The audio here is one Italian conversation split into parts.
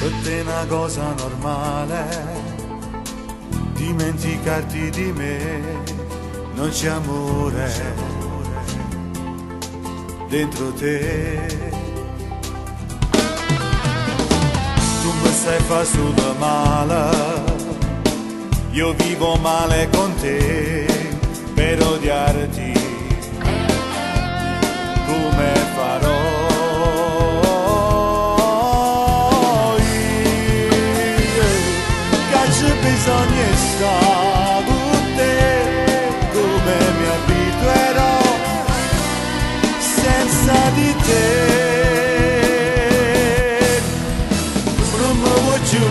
Per te è una cosa normale, dimenticarti di me, non c'è amore dentro te. Tu mi sai fa solo male, io vivo male con te, per odiarti come farò. Bisogna stare con te, come mi abituerò senza di te. Non mi vuoi giù,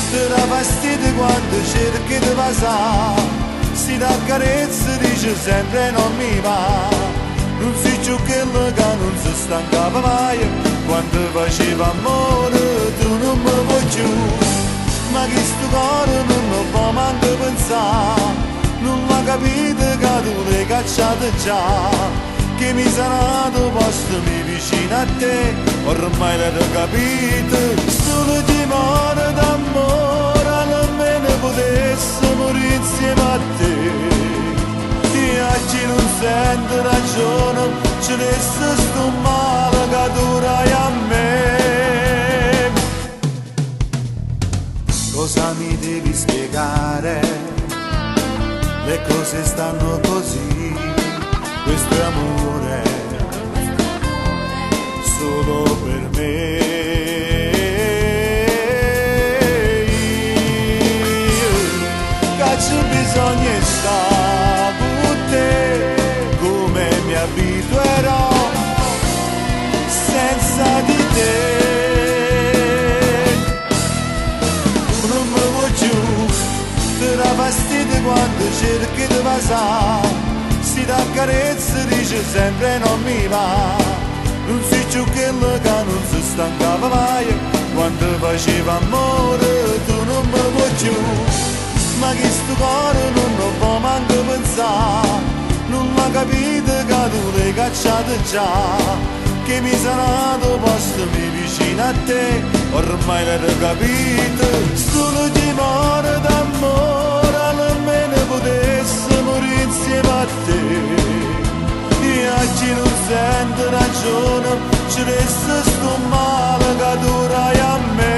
ti dà fastidio quando cerchi di passare, si dà carezza dice sempre non mi va. Non si più quello che non si stancava mai, quando faceva amore tu non mi vuoi giù. Ma che sto cuore non lo può manco pensare, non l'ha capito che tu l'hai cacciato già, che mi sarà nato postomi vicino a te, ormai l'hai capito, solo timore d'amore, almeno potesse morire insieme a te. E oggi non sento ragione, ci resta sto male che durai a me. Cosa mi devi spiegare? Le cose stanno così, questo è amore solo per me. Caccio bisogna stare con te, come mi abituerò senza di te. Dà fastidio quando cerchi di passare, si dà carezza dice sempre non mi va. Non si più quello che non si stancava mai, quando faceva amore tu non mi vuoi più. Ma che sto cuore non lo può manco pensare, non l'ha capito che tu l'hai cacciato già, che mi sarà nato postomi vicino a te, ormai l'hai capito, solo timore d'amore, almeno potesse morire insieme a te. E oggi non sento ragione, ci resta sto male che durai a me.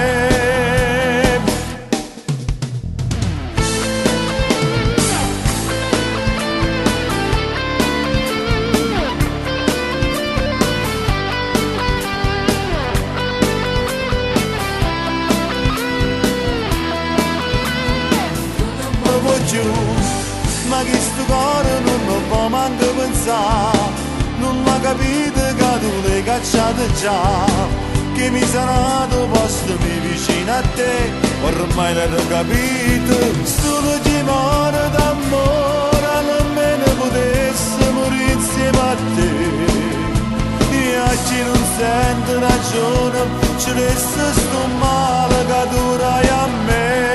Ma che sto cuore non lo può manco pensare, non l'ha capito che tu l'hai cacciato già, che mi sarà nato postomi vicino a te, ormai l'hai capito, solo timore d'amore, almeno potesse morire insieme a te. E oggi non sento ragione, ci resta sto male che durai a me.